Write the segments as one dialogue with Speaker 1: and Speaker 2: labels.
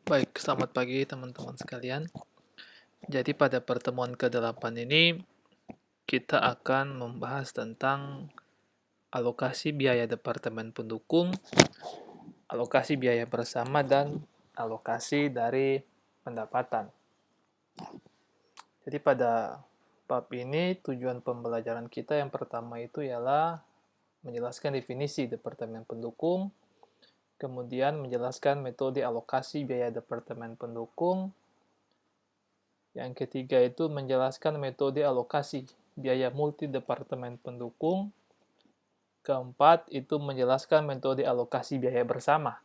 Speaker 1: Baik, selamat pagi teman-teman sekalian. Jadi pada pertemuan ke-8 ini kita akan membahas tentang alokasi biaya departemen pendukung, alokasi biaya bersama, dan alokasi dari pendapatan. Jadi pada bab ini tujuan pembelajaran kita yang pertama itu ialah menjelaskan definisi departemen pendukung, kemudian menjelaskan metode alokasi biaya departemen pendukung. Yang ketiga itu menjelaskan metode alokasi biaya multi-departemen pendukung. Keempat itu menjelaskan metode alokasi biaya bersama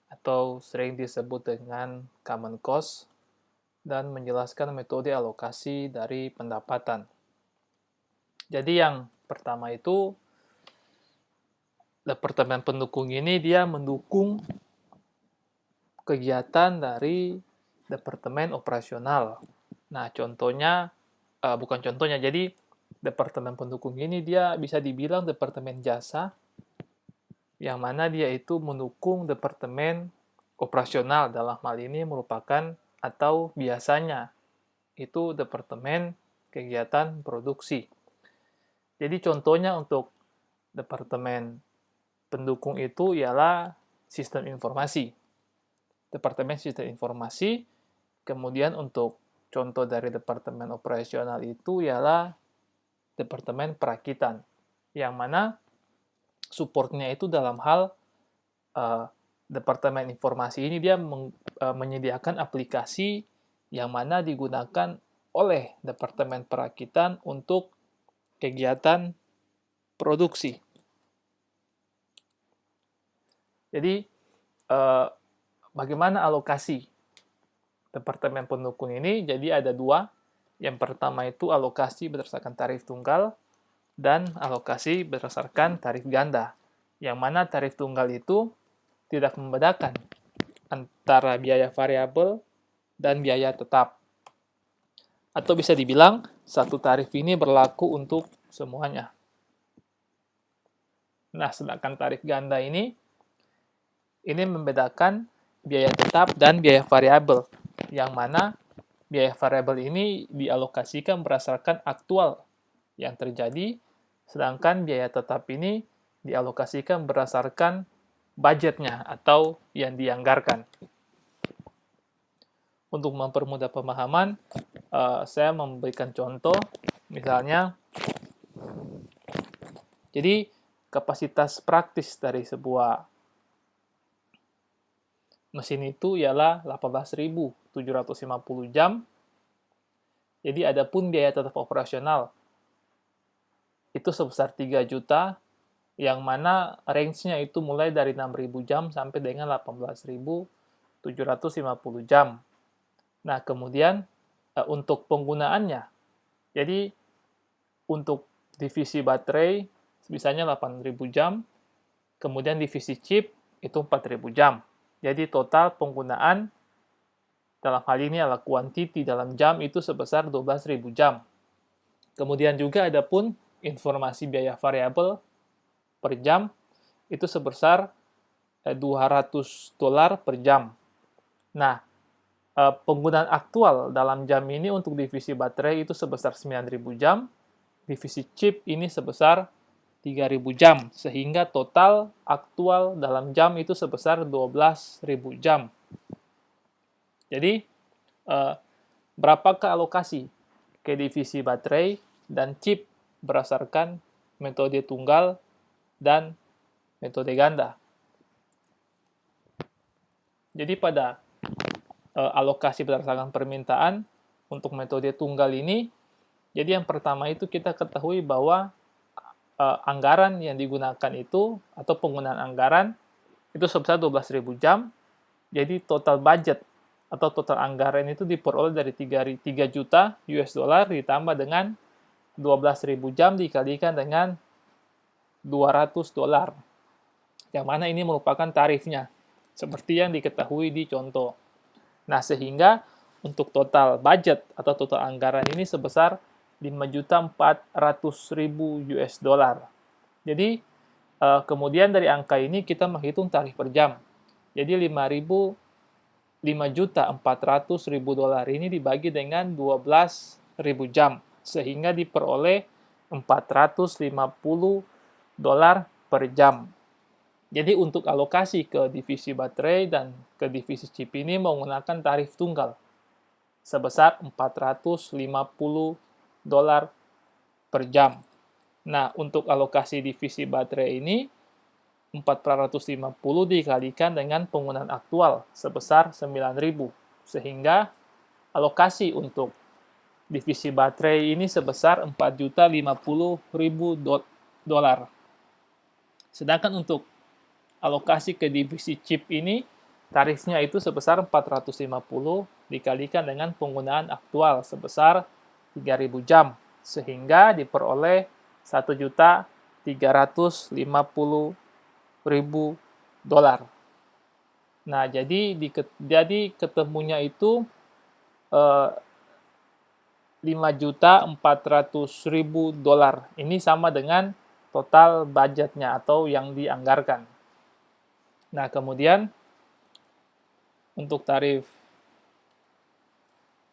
Speaker 1: atau sering disebut dengan common cost, dan menjelaskan metode alokasi dari pendapatan. Jadi yang pertama itu departemen pendukung ini dia mendukung kegiatan dari departemen operasional. Nah, bukan contohnya, jadi departemen pendukung ini dia bisa dibilang departemen jasa, yang mana dia itu mendukung departemen operasional, dalam hal ini merupakan atau biasanya itu departemen kegiatan produksi. Jadi contohnya untuk departemen pendukung itu ialah sistem informasi. Departemen sistem informasi, kemudian untuk contoh dari departemen operasional itu ialah departemen perakitan, yang mana supportnya itu dalam hal departemen informasi ini dia menyediakan aplikasi yang mana digunakan oleh departemen perakitan untuk kegiatan produksi. Jadi bagaimana alokasi departemen pendukung ini? Jadi ada dua. Yang pertama itu alokasi berdasarkan tarif tunggal dan alokasi berdasarkan tarif ganda. Yang mana tarif tunggal itu tidak membedakan antara biaya variabel dan biaya tetap. Atau bisa dibilang, satu tarif ini berlaku untuk semuanya. Nah, sedangkan tarif ganda ini membedakan biaya tetap dan biaya variabel, yang mana biaya variabel ini dialokasikan berdasarkan aktual yang terjadi, sedangkan biaya tetap ini dialokasikan berdasarkan budgetnya atau yang dianggarkan. Untuk mempermudah pemahaman, saya memberikan contoh, misalnya, jadi kapasitas praktis dari sebuah mesin itu ialah 18.750 jam. Jadi adapun biaya tetap operasional itu sebesar 3 juta, yang mana range-nya itu mulai dari 6.000 jam sampai dengan 18.750 jam. Nah, kemudian untuk penggunaannya, jadi untuk divisi baterai misalnya 8.000 jam, kemudian divisi chip itu 4.000 jam. Jadi total penggunaan dalam hal ini adalah quantity dalam jam itu sebesar 12.000 jam. Kemudian juga ada pun informasi biaya variabel per jam itu sebesar $200 per jam. Nah, penggunaan aktual dalam jam ini untuk divisi baterai itu sebesar 9.000 jam, divisi chip ini sebesar 3.000 jam, sehingga total aktual dalam jam itu sebesar 12.000 jam. Jadi, berapakah alokasi ke divisi baterai dan chip berdasarkan metode tunggal dan metode ganda? Jadi pada alokasi berdasarkan permintaan untuk metode tunggal ini, jadi yang pertama itu kita ketahui bahwa anggaran yang digunakan itu, atau penggunaan anggaran, itu sebesar 12.000 jam, jadi total budget atau total anggaran itu diperoleh dari 3 juta US dollar ditambah dengan 12.000 jam dikalikan dengan $200, yang mana ini merupakan tarifnya, seperti yang diketahui di contoh. Nah, sehingga untuk total budget atau total anggaran ini sebesar 5.400.000 US dollar. Jadi, kemudian dari angka ini kita menghitung tarif per jam. Jadi 5.000 $5.400.000 ini dibagi dengan 12.000 jam, sehingga diperoleh $450 per jam. Jadi untuk alokasi ke divisi baterai dan ke divisi chip ini menggunakan tarif tunggal sebesar $450 per jam. Nah, untuk alokasi divisi baterai ini 450 dikalikan dengan penggunaan aktual sebesar 9.000, sehingga alokasi untuk divisi baterai ini sebesar $4.050.000. Sedangkan untuk alokasi ke divisi chip ini tarifnya itu sebesar 450 dikalikan dengan penggunaan aktual sebesar 3.000 jam, sehingga diperoleh $1.350.000. Nah, jadi ketemunya itu $5.400.000. Ini sama dengan total budgetnya atau yang dianggarkan. Nah, kemudian untuk tarif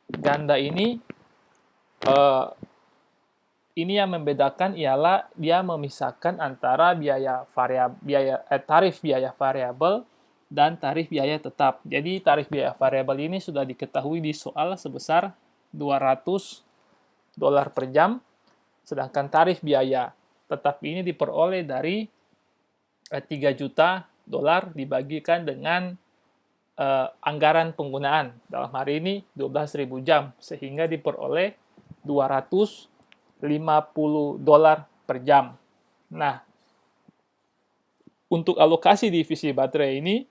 Speaker 1: ganda ini yang membedakan ialah dia memisahkan antara tarif biaya variabel dan tarif biaya tetap. Jadi tarif biaya variabel ini sudah diketahui di soal sebesar $200 per jam, sedangkan tarif biaya tetap ini diperoleh dari $3 juta dibagikan dengan anggaran penggunaan. Dalam hari ini 12.000 jam, sehingga diperoleh $250 per jam. Nah, untuk alokasi divisi baterai ini,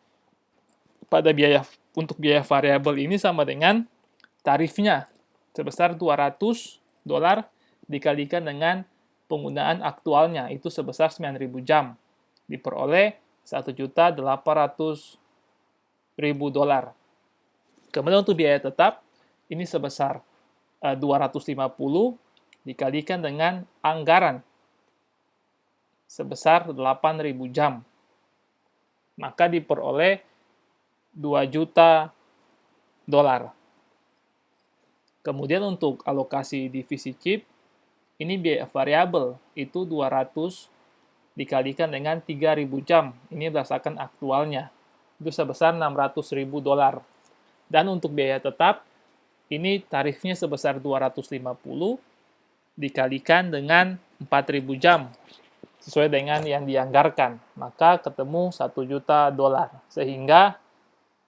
Speaker 1: untuk biaya variabel ini sama dengan tarifnya sebesar $200 dikalikan dengan penggunaan aktualnya, itu sebesar 9.000 jam. Diperoleh $1.800.000. Kemudian untuk biaya tetap, ini sebesar 250 dikalikan dengan anggaran sebesar 8.000 jam. Maka diperoleh $2 juta. Kemudian untuk alokasi divisi chip, ini biaya variabel itu 200 dikalikan dengan 3.000 jam. Ini berdasarkan aktualnya. Itu sebesar $600.000. Dan untuk biaya tetap, ini tarifnya sebesar 250 dikalikan dengan 4.000 jam. Sesuai dengan yang dianggarkan. Maka ketemu $1 juta. Sehingga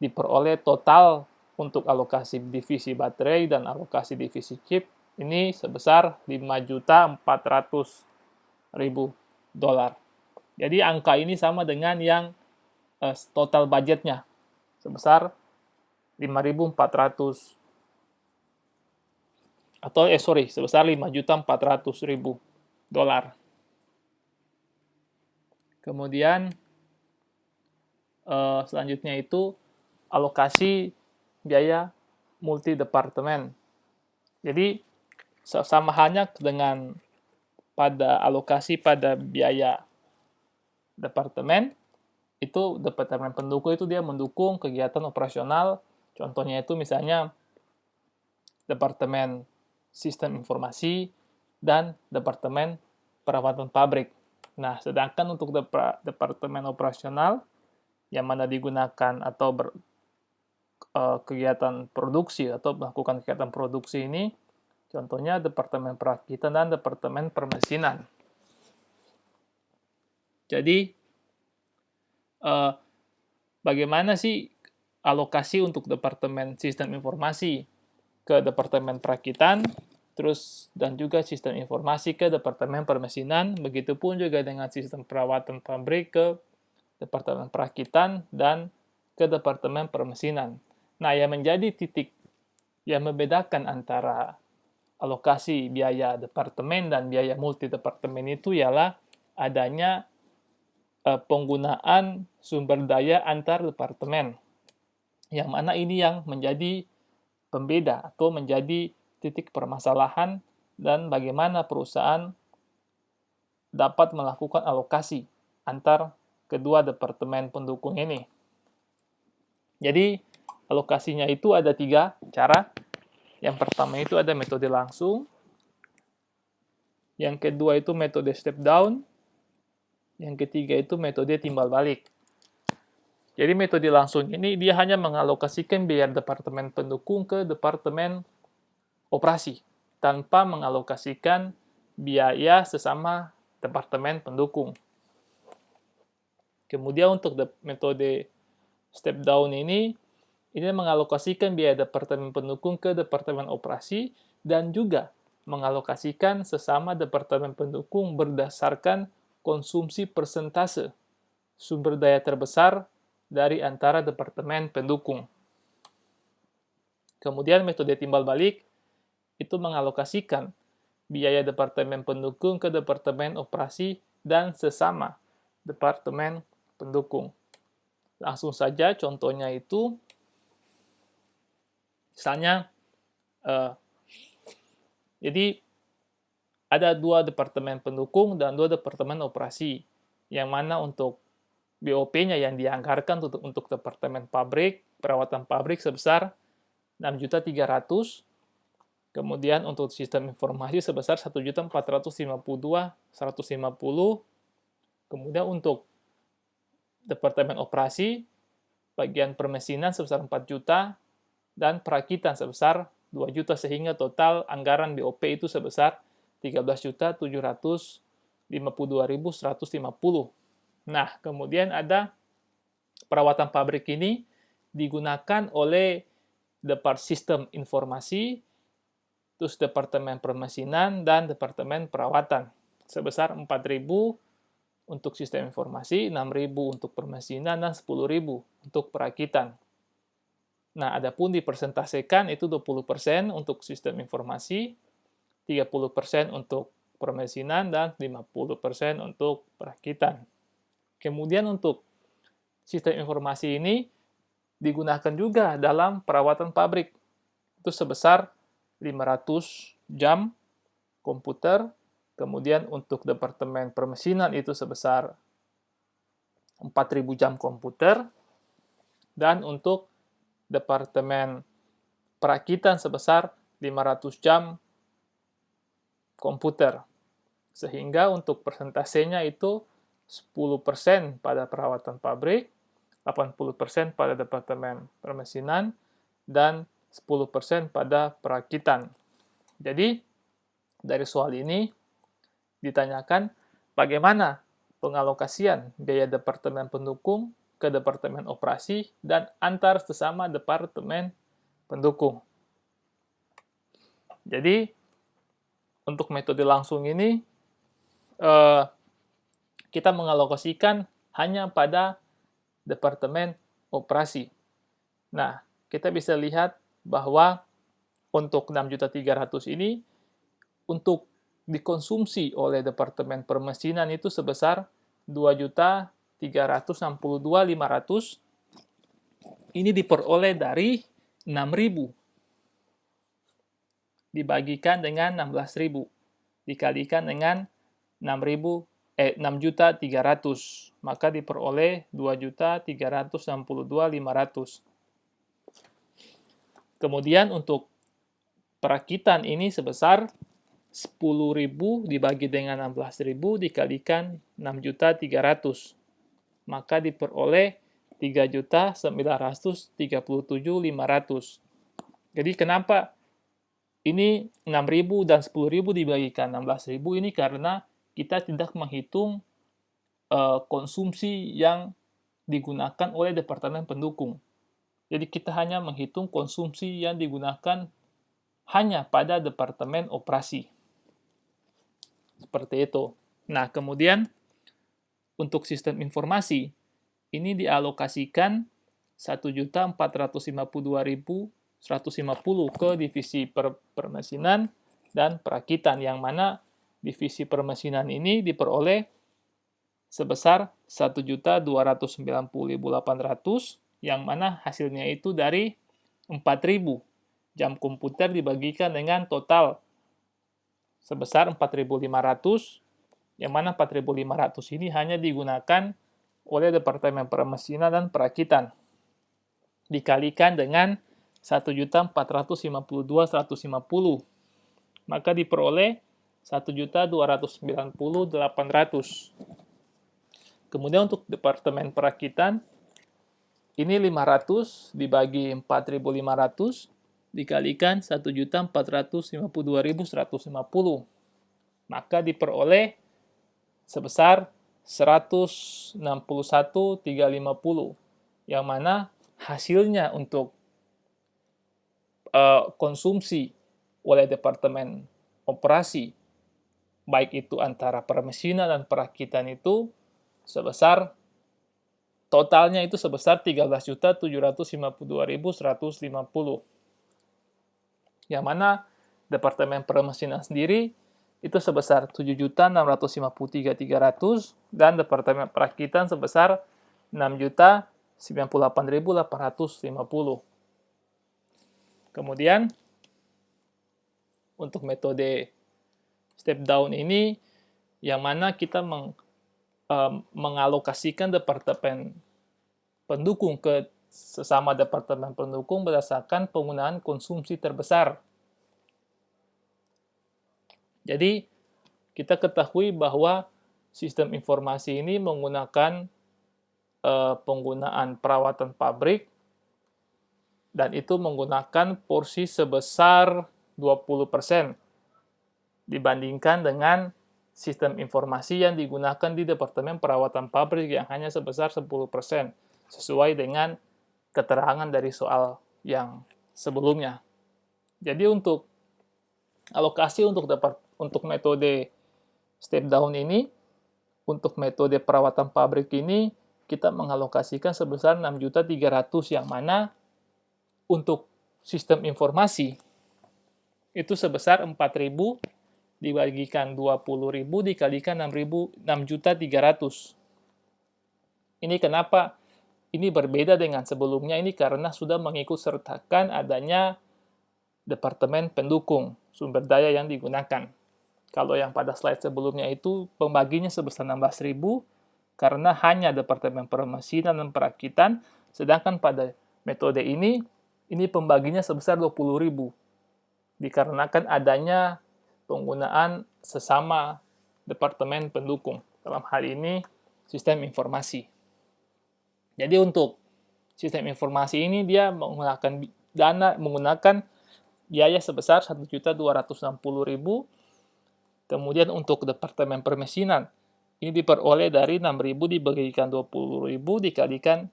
Speaker 1: diperoleh total untuk alokasi divisi baterai dan alokasi divisi chip ini sebesar $5.400.000. Jadi angka ini sama dengan yang total budgetnya sebesar 5.400 atau sebesar $5.400.000. Kemudian selanjutnya itu alokasi biaya multidepartemen. Jadi sama halnya dengan pada alokasi pada biaya departemen, itu departemen pendukung itu dia mendukung kegiatan operasional. Contohnya itu misalnya departemen sistem informasi dan departemen perawatan pabrik. Nah, sedangkan untuk departemen operasional yang mana digunakan atau kegiatan produksi atau melakukan kegiatan produksi ini, contohnya departemen perakitan dan departemen permesinan. Jadi, bagaimana sih alokasi untuk departemen sistem informasi ke departemen perakitan, dan juga sistem informasi ke departemen permesinan, begitupun juga dengan sistem perawatan pabrik ke departemen perakitan dan ke departemen permesinan. Nah, yang menjadi titik yang membedakan antara alokasi biaya departemen dan biaya multidepartemen itu ialah adanya penggunaan sumber daya antar departemen. Yang mana ini yang menjadi pembeda atau menjadi titik permasalahan dan bagaimana perusahaan dapat melakukan alokasi antar kedua departemen pendukung ini. Jadi, alokasinya itu ada 3 cara. Yang pertama itu ada metode langsung. Yang kedua itu metode step down. Yang ketiga itu metode timbal balik. Jadi metode langsung ini dia hanya mengalokasikan biaya departemen pendukung ke departemen operasi tanpa mengalokasikan biaya sesama departemen pendukung. Kemudian untuk metode step down ini mengalokasikan biaya departemen pendukung ke departemen operasi dan juga mengalokasikan sesama departemen pendukung berdasarkan konsumsi persentase sumber daya terbesar dari antara departemen pendukung. Kemudian metode timbal balik itu mengalokasikan biaya departemen pendukung ke departemen operasi dan sesama departemen pendukung. Langsung saja contohnya itu, misalnya, jadi ada 2 departemen pendukung dan 2 departemen operasi, yang mana untuk BOP-nya yang dianggarkan untuk departemen pabrik, perawatan pabrik sebesar 6.300.000, kemudian untuk sistem informasi sebesar 1.452.150, kemudian untuk departemen operasi, bagian permesinan sebesar 4 juta, dan perakitan sebesar 2 juta, sehingga total anggaran BOP itu sebesar 13.752.150. Nah, kemudian ada perawatan pabrik ini digunakan oleh sistem informasi, terus departemen permesinan, dan departemen perawatan sebesar 4.000 untuk sistem informasi, 6.000 untuk permesinan, dan 10.000 untuk perakitan. Nah, adapun dipersentasekan itu 20% untuk sistem informasi, 30% untuk permesinan, dan 50% untuk perakitan. Kemudian untuk sistem informasi ini digunakan juga dalam perawatan pabrik. Itu sebesar 500 jam komputer, kemudian untuk departemen permesinan itu sebesar 4.000 jam komputer, dan untuk departemen perakitan sebesar 500 jam komputer. Sehingga untuk persentasenya itu 10% pada perawatan pabrik, 80% pada departemen permesinan, dan 10% pada perakitan. Jadi, dari soal ini ditanyakan bagaimana pengalokasian biaya departemen pendukung ke departemen operasi dan antar sesama departemen pendukung. Jadi, untuk metode langsung ini, kita mengalokasikan hanya pada departemen operasi. Nah, kita bisa lihat bahwa untuk 6.300.000 ini, untuk dikonsumsi oleh departemen permesinan itu sebesar 2.362.500. Ini diperoleh dari 6.000 dibagikan dengan 16.000 dikalikan dengan 6.300.000, maka diperoleh 2.362.500. Kemudian untuk perakitan ini sebesar 10.000 dibagi dengan 16.000 dikalikan 6.300.000, maka diperoleh 3.937.500. Jadi kenapa ini 6.000 dan 10.000 dibagikan 16.000 ini? Karena kita tidak menghitung konsumsi yang digunakan oleh departemen pendukung. Jadi kita hanya menghitung konsumsi yang digunakan hanya pada departemen operasi. Seperti itu. Nah, kemudian untuk sistem informasi, ini dialokasikan 1.452.150 ke divisi permesinan dan perakitan, yang mana divisi permesinan ini diperoleh sebesar 1.290.800, yang mana hasilnya itu dari 4.000 jam komputer dibagikan dengan total sebesar 4.500, yang mana 4.500 ini hanya digunakan oleh departemen permesinan dan perakitan. dikalikan dengan 1.452.150, maka diperoleh 1.290.800. Kemudian untuk Departemen Perakitan, ini 500 dibagi 4.500 dikalikan 1.452.150, maka diperoleh sebesar 161.350, yang mana hasilnya untuk konsumsi oleh Departemen Operasi, baik itu antara permesinan dan perakitan, itu sebesar totalnya itu sebesar 13.752.150, yang mana Departemen Permesinan sendiri itu sebesar 7.653.300 dan Departemen Perakitan sebesar 6.098.850. Kemudian untuk metode step down ini, yang mana kita mengalokasikan departemen pendukung ke sesama departemen pendukung berdasarkan penggunaan konsumsi terbesar. Jadi, kita ketahui bahwa sistem informasi ini menggunakan penggunaan perawatan pabrik, dan itu menggunakan porsi sebesar 20% dibandingkan dengan sistem informasi yang digunakan di Departemen Perawatan Pabrik yang hanya sebesar 10%, sesuai dengan keterangan dari soal yang sebelumnya. Jadi untuk alokasi untuk metode step down ini, untuk metode perawatan pabrik ini, kita mengalokasikan sebesar 6.300.000, yang mana untuk sistem informasi itu sebesar 4.000 dibagikan 20.000 dikalikan 6.300.000. Ini kenapa ini berbeda dengan sebelumnya? Ini karena sudah mengikut sertakan adanya departemen pendukung sumber daya yang digunakan. Kalau yang pada slide sebelumnya itu pembaginya sebesar 16.000 karena hanya Departemen Permesinan dan Perakitan, sedangkan pada metode ini pembaginya sebesar 20.000 dikarenakan adanya penggunaan sesama departemen pendukung, dalam hal ini sistem informasi. Jadi untuk sistem informasi ini dia menggunakan biaya sebesar 1.260.000. Kemudian untuk departemen permesinan ini diperoleh dari 6.000 dibagikan 20.000 dikalikan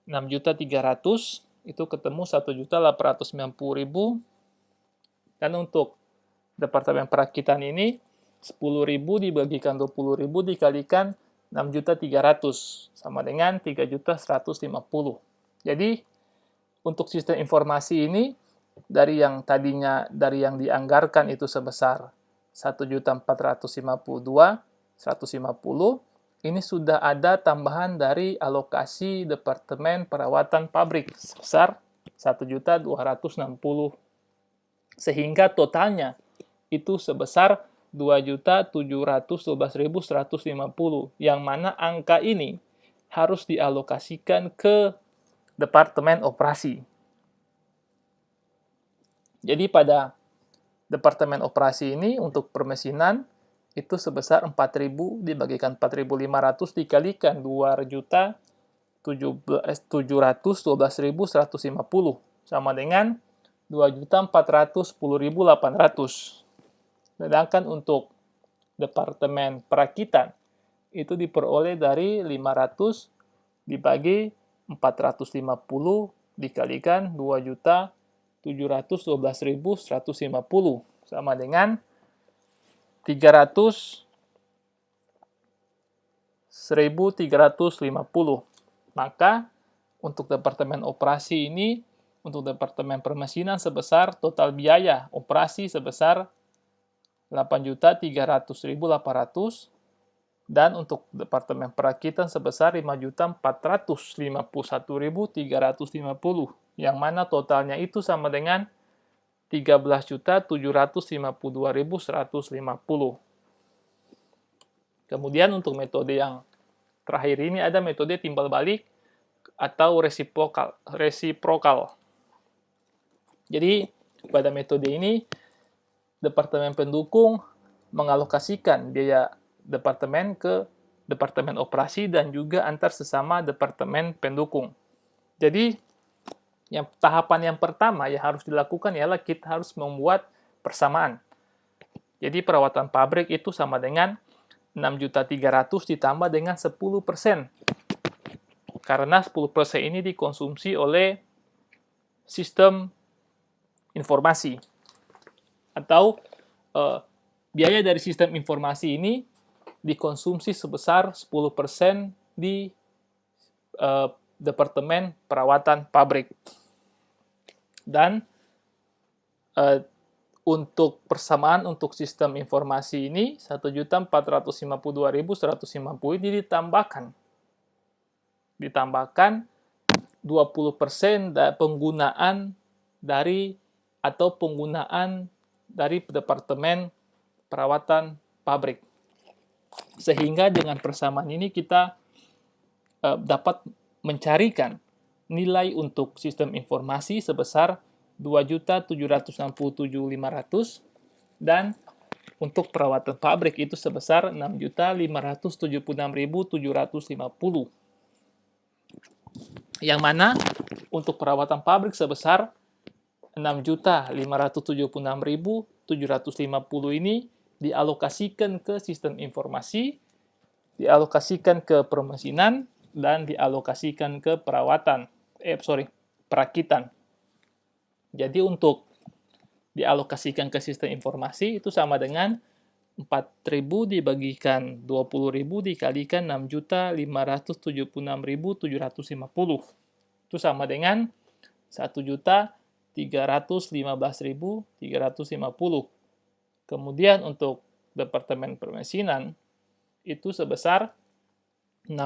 Speaker 1: 6.300, itu ketemu 1.890.000. Dan untuk Departemen Perakitan ini 10.000 dibagikan 20.000 dikalikan 6.300 sama dengan 3.150. Jadi untuk sistem informasi ini dari yang dianggarkan itu sebesar 1.452.150, ini sudah ada tambahan dari alokasi Departemen Perawatan Pabrik sebesar 1.260, sehingga totalnya itu sebesar 2.712.150, yang mana angka ini harus dialokasikan ke Departemen Operasi. Jadi pada Departemen Operasi ini untuk permesinan itu sebesar 4.000 dibagikan 4.500 dikalikan 2.712.150 sama dengan 2.410.800. Sedangkan untuk Departemen Perakitan itu diperoleh dari 500 dibagi 450 dikalikan 2.712.150 sama dengan 1.350. Maka untuk Departemen Operasi ini, untuk Departemen Permesinan sebesar total biaya operasi sebesar 8.300.800, dan untuk Departemen Perakitan sebesar 5.451.350, yang mana totalnya itu sama dengan 13.752.150. Kemudian untuk metode yang terakhir ini ada metode timbal balik atau resiprokal. Jadi, pada metode ini, Departemen Pendukung mengalokasikan biaya departemen ke Departemen Operasi dan juga antar sesama Departemen Pendukung. Jadi, tahapan yang pertama yang harus dilakukan ialah kita harus membuat persamaan. Jadi, perawatan pabrik itu sama dengan 6.300.000 ditambah dengan 10%. Karena 10% ini dikonsumsi oleh sistem informasi. Atau biaya dari sistem informasi ini dikonsumsi sebesar 10% di Departemen Perawatan Pabrik. Dan untuk persamaan untuk sistem informasi ini 1.452.150 ini ditambahkan 20% penggunaan dari Departemen Perawatan Pabrik. Sehingga dengan persamaan ini kita dapat mencarikan nilai untuk sistem informasi sebesar 2.767.500 dan untuk perawatan pabrik itu sebesar 6.576.750. Yang mana untuk perawatan pabrik sebesar 6.576.750 ini dialokasikan ke sistem informasi, dialokasikan ke permesinan, dan dialokasikan ke perakitan. Jadi untuk dialokasikan ke sistem informasi itu sama dengan 4.000 dibagikan 20.000 dikalikan 6.576.750. Itu sama dengan 1.315.350. Kemudian untuk Departemen Permesinan itu sebesar 6.000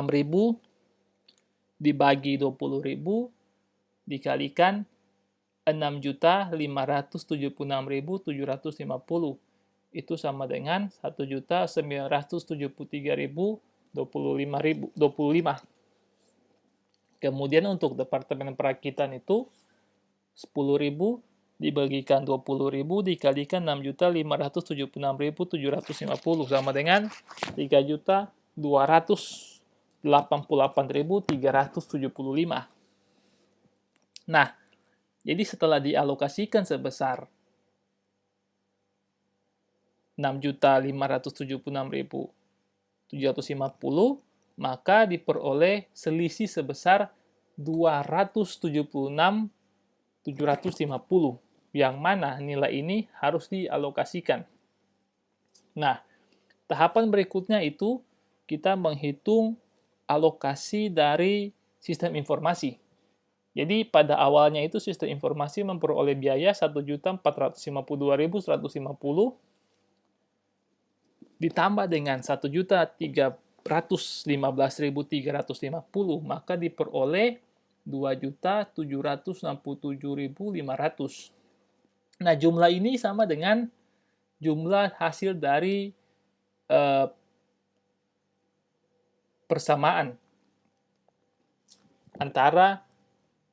Speaker 1: dibagi 20.000 dikalikan 6.576.750. Itu sama dengan 1.973.025. Kemudian untuk Departemen Perakitan itu 10.000 dibagikan 20.000 dikalikan 6.576.750 sama dengan 3.288.375. Nah, jadi setelah dialokasikan sebesar 6.576.750, maka diperoleh selisih sebesar 276.750, yang mana nilai ini harus dialokasikan. Nah, tahapan berikutnya itu kita menghitung alokasi dari sistem informasi. Jadi pada awalnya itu sistem informasi memperoleh biaya 1.452.150 ditambah dengan 1.315.350, maka diperoleh 2.767.500. Nah, jumlah ini sama dengan jumlah hasil dari persamaan antara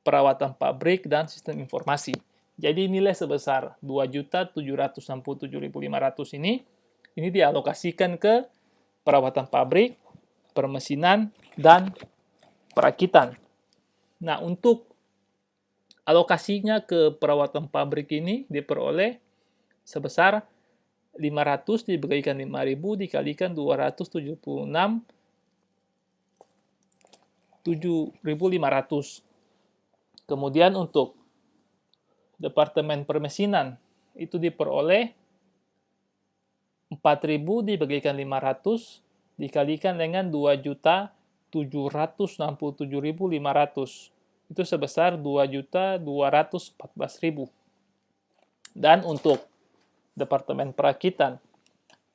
Speaker 1: perawatan pabrik dan sistem informasi. Jadi nilai sebesar 2.767.500 ini dialokasikan ke perawatan pabrik, permesinan, dan perakitan. Nah, untuk alokasinya ke perawatan pabrik ini diperoleh sebesar 500 dibagikan 5.000 dikalikan 276.750. Kemudian untuk Departemen Permesinan itu diperoleh 4.000 dibagikan 500 dikalikan dengan 2.767.500. Itu sebesar 2.214.000. Dan untuk Departemen Perakitan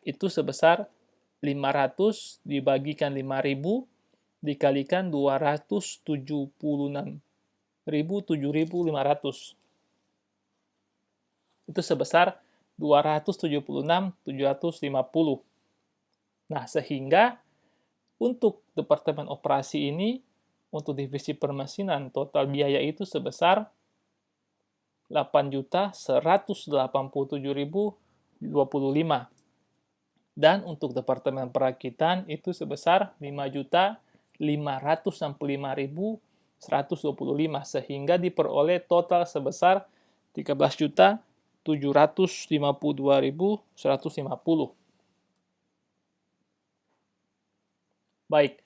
Speaker 1: itu sebesar 500 dibagikan 5.000 dikalikan 276.750. Itu sebesar 276.750. Nah, sehingga untuk Departemen Operasi ini untuk divisi permesinan total biaya itu sebesar 8.187.025. Dan untuk departemen perakitan itu sebesar 5.565.125, sehingga diperoleh total sebesar 13.752.150. Baik,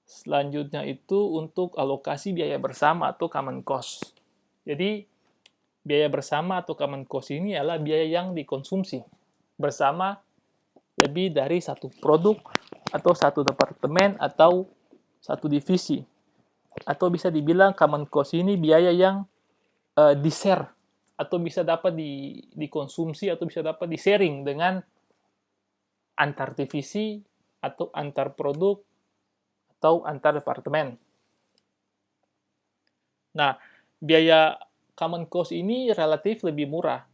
Speaker 1: selanjutnya itu untuk alokasi biaya bersama atau common cost. Jadi, biaya bersama atau common cost ini adalah biaya yang dikonsumsi bersama lebih dari satu produk atau satu departemen atau satu divisi. Atau bisa dibilang common cost ini biaya yang di-share atau bisa dapat dikonsumsi atau bisa dapat di-sharing dengan antar divisi atau antar produk atau antar departemen. Nah, biaya common cost ini relatif lebih murah,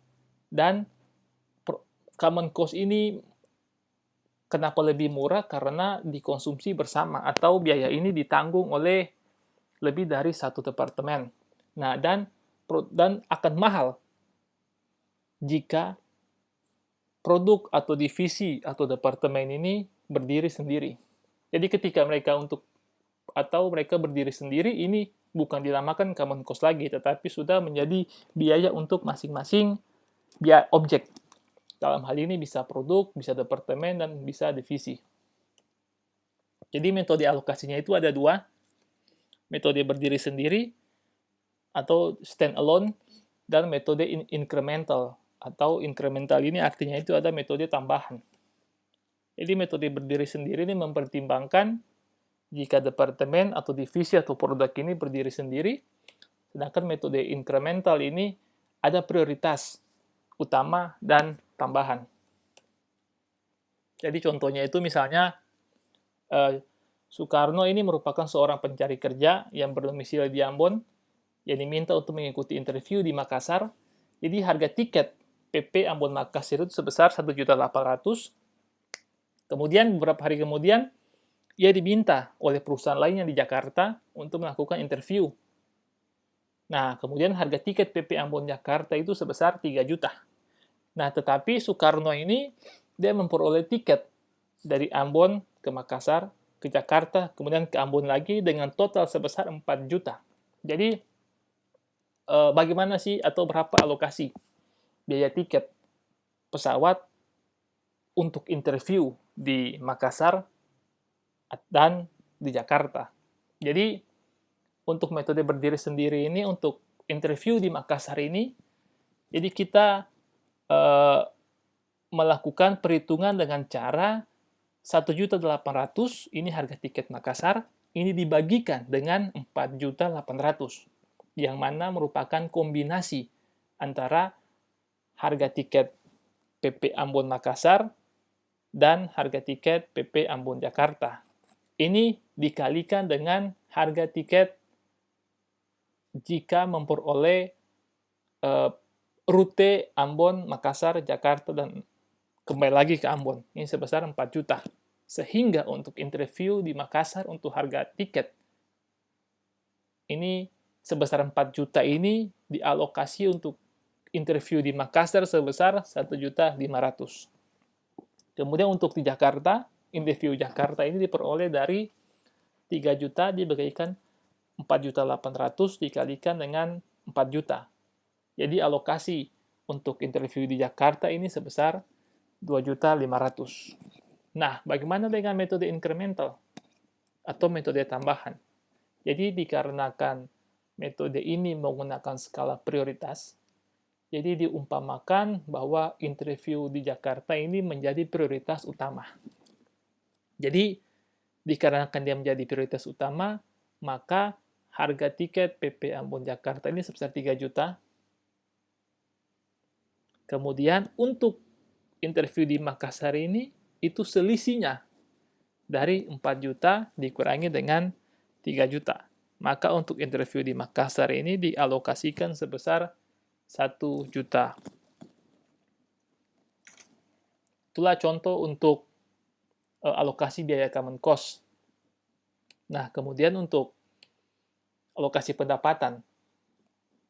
Speaker 1: dan common cost ini kenapa lebih murah? Karena dikonsumsi bersama atau biaya ini ditanggung oleh lebih dari satu departemen. Nah, dan akan mahal jika produk atau divisi atau departemen ini berdiri sendiri. Jadi ketika mereka berdiri sendiri, ini bukan dinamakan common cost lagi, tetapi sudah menjadi biaya untuk masing-masing biaya objek. Dalam hal ini bisa produk, bisa departemen, dan bisa divisi. Jadi metode alokasinya itu ada dua, metode berdiri sendiri atau stand alone, dan metode incremental. Atau incremental ini artinya itu ada metode tambahan. Jadi metode berdiri sendiri ini mempertimbangkan jika departemen atau divisi atau produk ini berdiri sendiri, sedangkan metode incremental ini ada prioritas utama dan tambahan. Jadi contohnya itu misalnya Soekarno ini merupakan seorang pencari kerja yang berdomisili di Ambon, yang diminta untuk mengikuti interview di Makassar. Jadi harga tiket PP Ambon Makassar itu sebesar 1.800.000. Kemudian beberapa hari kemudian ia diminta oleh perusahaan lain yang di Jakarta untuk melakukan interview. Nah, kemudian harga tiket PP Ambon Jakarta itu sebesar 3 juta. Nah, tetapi Soekarno ini dia memperoleh tiket dari Ambon ke Makassar, ke Jakarta, kemudian ke Ambon lagi dengan total sebesar 4 juta. Jadi, bagaimana sih atau berapa alokasi biaya tiket pesawat untuk interview di Makassar dan di Jakarta? Jadi, untuk metode berdiri sendiri ini, untuk interview di Makassar ini, jadi kita melakukan perhitungan dengan cara 1.800.000 ini harga tiket Makassar, ini dibagikan dengan 4.800.000, yang mana merupakan kombinasi antara harga tiket PP Ambon Makassar dan harga tiket PP Ambon Jakarta. Ini dikalikan dengan harga tiket jika memperoleh rute Ambon, Makassar, Jakarta, dan kembali lagi ke Ambon. Ini sebesar 4 juta. Sehingga untuk interview di Makassar untuk harga tiket ini sebesar 4 juta ini dialokasi untuk interview di Makassar sebesar 1.500.000. Kemudian untuk di Jakarta, interview Jakarta ini diperoleh dari 3 juta dibagikan 4.800.000 dikalikan dengan 4 juta. Jadi alokasi untuk interview di Jakarta ini sebesar 2.500.000. Nah, bagaimana dengan metode incremental atau metode tambahan? Jadi dikarenakan metode ini menggunakan skala prioritas, jadi diumpamakan bahwa interview di Jakarta ini menjadi prioritas utama. Jadi dikarenakan dia menjadi prioritas utama, maka harga tiket PP Ambon Jakarta ini sebesar 3 juta. Kemudian untuk interview di Makassar ini, itu selisihnya dari 4 juta dikurangi dengan 3 juta. Maka untuk interview di Makassar ini dialokasikan sebesar 1 juta. Itulah contoh untuk alokasi biaya common cost. Nah, kemudian untuk alokasi pendapatan.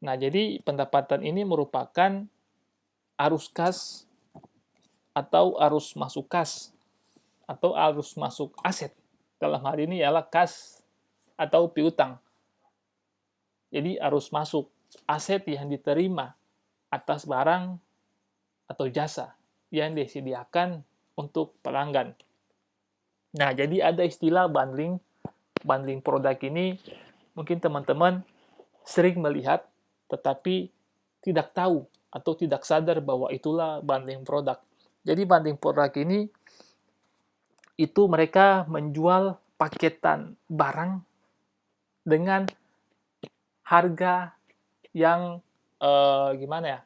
Speaker 1: Nah, jadi pendapatan ini merupakan arus kas atau arus masuk kas atau arus masuk aset. Dalam hal ini ialah kas atau piutang. Jadi arus masuk aset yang diterima atas barang atau jasa yang disediakan untuk pelanggan. Nah, jadi ada istilah bundling. Bundling produk ini mungkin teman-teman sering melihat tetapi tidak tahu atau tidak sadar bahwa itulah bundling produk. Jadi bundling produk ini itu mereka menjual paketan barang dengan harga yang gimana ya?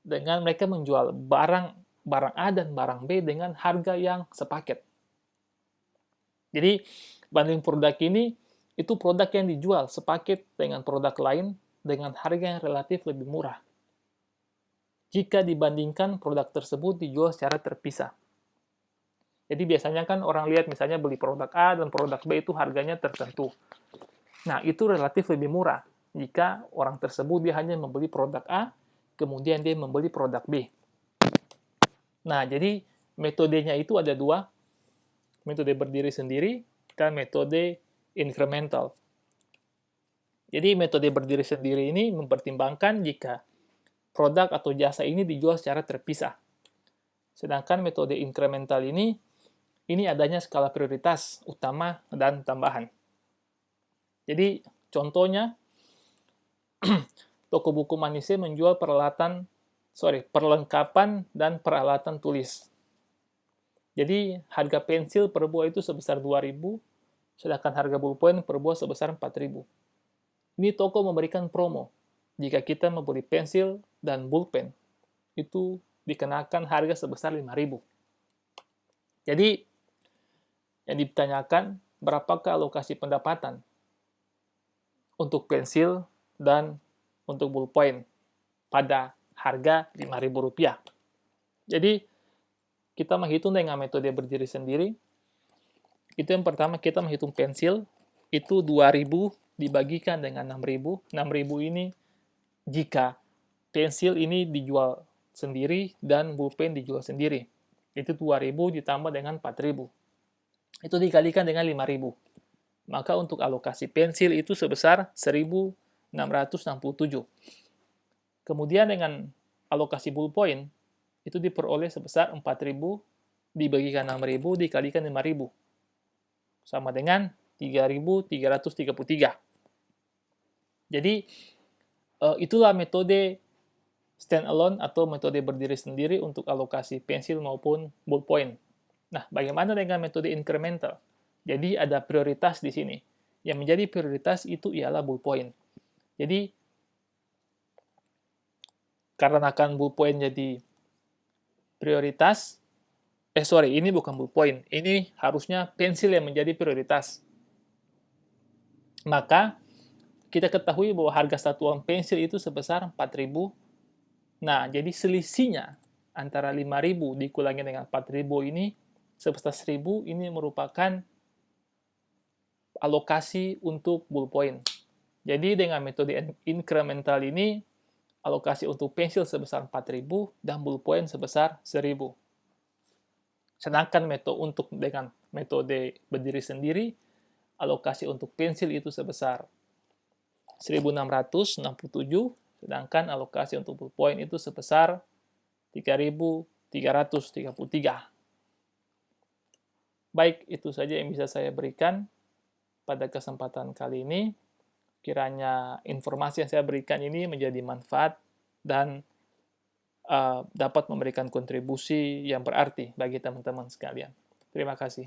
Speaker 1: Dengan mereka menjual barang A dan barang B dengan harga yang sepaket. Jadi bundling produk ini itu produk yang dijual sepaket dengan produk lain dengan harga yang relatif lebih murah jika dibandingkan produk tersebut dijual secara terpisah. Jadi biasanya kan orang lihat misalnya beli produk A dan produk B itu harganya tertentu. Nah, itu relatif lebih murah jika orang tersebut dia hanya membeli produk A, kemudian dia membeli produk B. Nah, jadi metodenya itu ada dua, metode berdiri sendiri dan metode incremental. Jadi metode berdiri sendiri ini mempertimbangkan jika produk atau jasa ini dijual secara terpisah. Sedangkan metode incremental ini adanya skala prioritas, utama, dan tambahan. Jadi contohnya, toko buku Manise menjual perlengkapan dan peralatan tulis. Jadi harga pensil per buah itu sebesar 2.000, sedangkan harga pulpen per buah sebesar 4.000. Ini toko memberikan promo. Jika kita membeli pensil dan pulpen, itu dikenakan harga sebesar 5.000. Jadi yang ditanyakan, berapakah alokasi pendapatan untuk pensil dan untuk ballpoint pada harga Rp5.000. Jadi, kita menghitung dengan metode berdiri sendiri. Itu yang pertama, kita menghitung pensil, itu 2.000 dibagikan dengan 6.000. 6.000 ini jika pensil ini dijual sendiri dan pulpen dijual sendiri. Itu 2.000 ditambah dengan 4.000. Itu dikalikan dengan 5.000. Maka untuk alokasi pensil itu sebesar 1.667. Kemudian dengan alokasi ballpoint itu diperoleh sebesar 4.000 dibagikan 6.000 dikalikan 5.000. Sama dengan 3.333. Jadi itulah metode standalone atau metode berdiri sendiri untuk alokasi pensil maupun ballpoint. Nah, bagaimana dengan metode incremental? Jadi ada prioritas di sini. Yang menjadi prioritas itu ialah ballpoint. Jadi karena akan ballpoint jadi prioritas, ini bukan ballpoint. Ini harusnya pensil yang menjadi prioritas. Maka kita ketahui bahwa harga satuan pensil itu sebesar 4.000. Nah, jadi selisihnya antara 5.000 dikurangi dengan 4.000 ini sebesar 1.000, ini merupakan alokasi untuk ballpoint. Jadi dengan metode incremental ini, alokasi untuk pensil sebesar 4.000 dan ballpoint sebesar 1.000. Sedangkan dengan metode berdiri sendiri, alokasi untuk pensil itu sebesar 1.667, sedangkan alokasi untuk ballpoint itu sebesar 3.333. Baik, itu saja yang bisa saya berikan pada kesempatan kali ini. Kiranya informasi yang saya berikan ini menjadi manfaat dan dapat memberikan kontribusi yang berarti bagi teman-teman sekalian. Terima kasih.